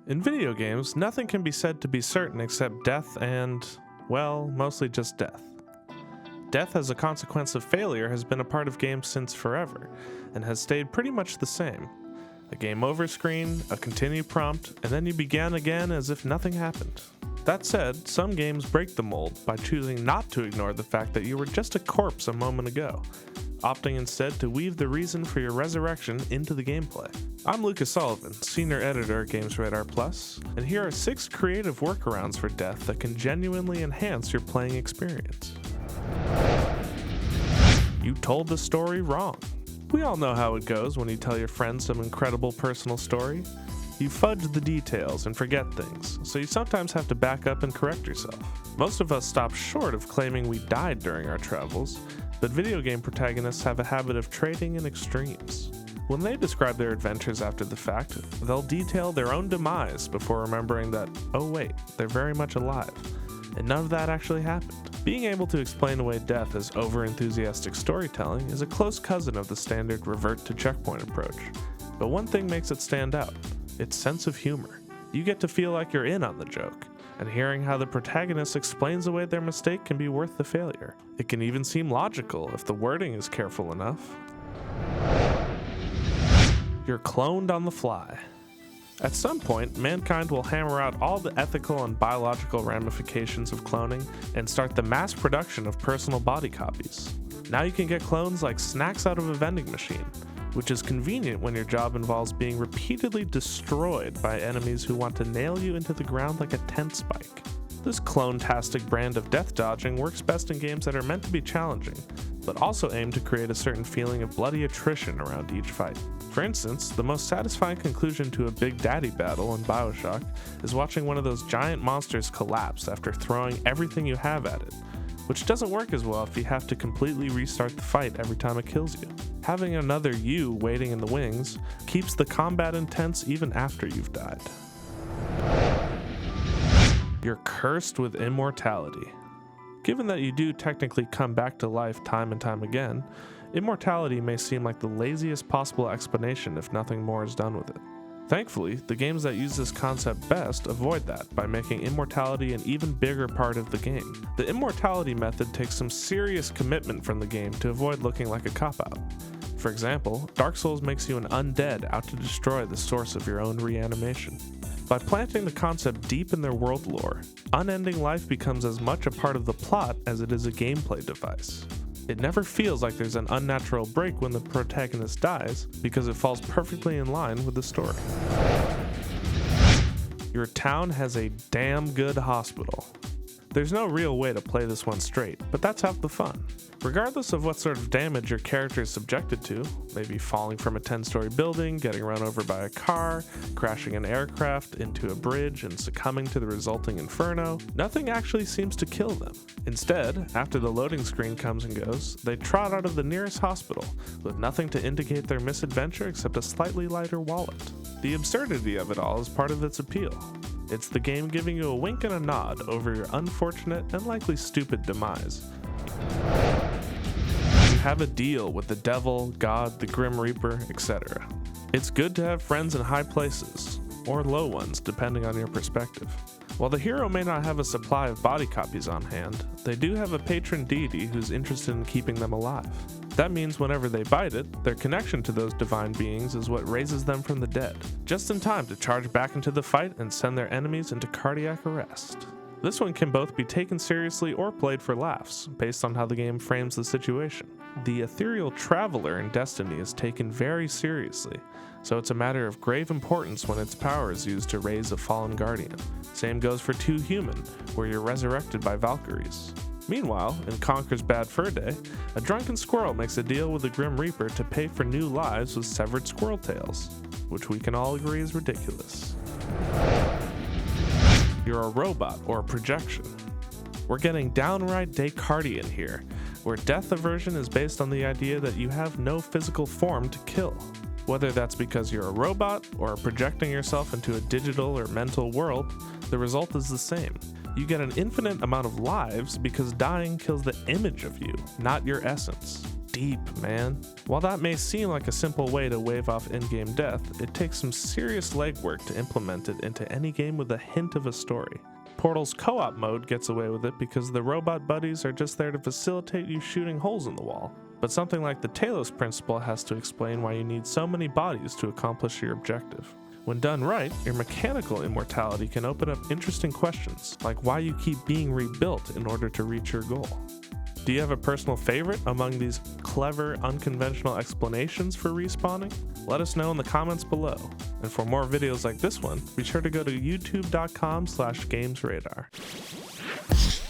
In video games, nothing can be said to be certain except death and, well, mostly just death. Death as a consequence of failure has been a part of games since forever, and has stayed pretty much the same. A game over screen, a continue prompt, and then you begin again as if nothing happened. That said, some games break the mold by choosing not to ignore the fact that you were just a corpse a moment ago, opting instead to weave the reason for your resurrection into the gameplay. I'm Lucas Sullivan, Senior Editor at GamesRadar Plus, and here are 6 creative workarounds for death that can genuinely enhance your playing experience. You told the story wrong. We all know how it goes when you tell your friends some incredible personal story. You fudge the details and forget things, so you sometimes have to back up and correct yourself. Most of us stop short of claiming we died during our travels, but video game protagonists have a habit of trading in extremes. When they describe their adventures after the fact, they'll detail their own demise before remembering that, oh wait, they're very much alive, and none of that actually happened. Being able to explain away death as over-enthusiastic storytelling is a close cousin of the standard revert to checkpoint approach, but one thing makes it stand out: its sense of humor. You get to feel like you're in on the joke, and hearing how the protagonist explains away their mistake can be worth the failure. It can even seem logical if the wording is careful enough. You're cloned on the fly. At some point, mankind will hammer out all the ethical and biological ramifications of cloning and start the mass production of personal body copies. Now you can get clones like snacks out of a vending machine, which is convenient when your job involves being repeatedly destroyed by enemies who want to nail you into the ground like a tent spike. This clone-tastic brand of death dodging works best in games that are meant to be challenging, but also aim to create a certain feeling of bloody attrition around each fight. For instance, the most satisfying conclusion to a Big Daddy battle in BioShock is watching one of those giant monsters collapse after throwing everything you have at it, which doesn't work as well if you have to completely restart the fight every time it kills you. Having another you waiting in the wings keeps the combat intense even after you've died. You're cursed with immortality. Given that you do technically come back to life time and time again, immortality may seem like the laziest possible explanation if nothing more is done with it. Thankfully, the games that use this concept best avoid that by making immortality an even bigger part of the game. The immortality method takes some serious commitment from the game to avoid looking like a cop-out. For example, Dark Souls makes you an undead out to destroy the source of your own reanimation. By planting the concept deep in their world lore, unending life becomes as much a part of the plot as it is a gameplay device. It never feels like there's an unnatural break when the protagonist dies, because it falls perfectly in line with the story. Your town has a damn good hospital. There's no real way to play this one straight, but that's half the fun. Regardless of what sort of damage your character is subjected to, maybe falling from a 10-story building, getting run over by a car, crashing an aircraft into a bridge and succumbing to the resulting inferno, nothing actually seems to kill them. Instead, after the loading screen comes and goes, they trot out of the nearest hospital, with nothing to indicate their misadventure except a slightly lighter wallet. The absurdity of it all is part of its appeal. It's the game giving you a wink and a nod over your unfortunate and likely stupid demise. You have a deal with the devil, God, the Grim Reaper, etc. It's good to have friends in high places, or low ones depending on your perspective. While the hero may not have a supply of body copies on hand, they do have a patron deity who's interested in keeping them alive. That means whenever they bite it, their connection to those divine beings is what raises them from the dead, just in time to charge back into the fight and send their enemies into cardiac arrest. This one can both be taken seriously or played for laughs, based on how the game frames the situation. The ethereal traveler in Destiny is taken very seriously, so it's a matter of grave importance when its power is used to raise a fallen guardian. Same goes for 2 Human, where you're resurrected by Valkyries. Meanwhile, in Conker's Bad Fur Day, a drunken squirrel makes a deal with the Grim Reaper to pay for new lives with severed squirrel tails, which we can all agree is ridiculous. You're a robot or a projection. We're getting downright Descartesian here, where death aversion is based on the idea that you have no physical form to kill. Whether that's because you're a robot or projecting yourself into a digital or mental world, the result is the same. You get an infinite amount of lives because dying kills the image of you, not your essence. deep, man. While that may seem like a simple way to wave off in-game death, it takes some serious legwork to implement it into any game with a hint of a story. Portal's co-op mode gets away with it because the robot buddies are just there to facilitate you shooting holes in the wall. But something like the Talos principle has to explain why you need so many bodies to accomplish your objective. When done right, your mechanical immortality can open up interesting questions, like why you keep being rebuilt in order to reach your goal. Do you have a personal favorite among these clever, unconventional explanations for respawning? Let us know in the comments below. And for more videos like this one, be sure to go to youtube.com/gamesradar.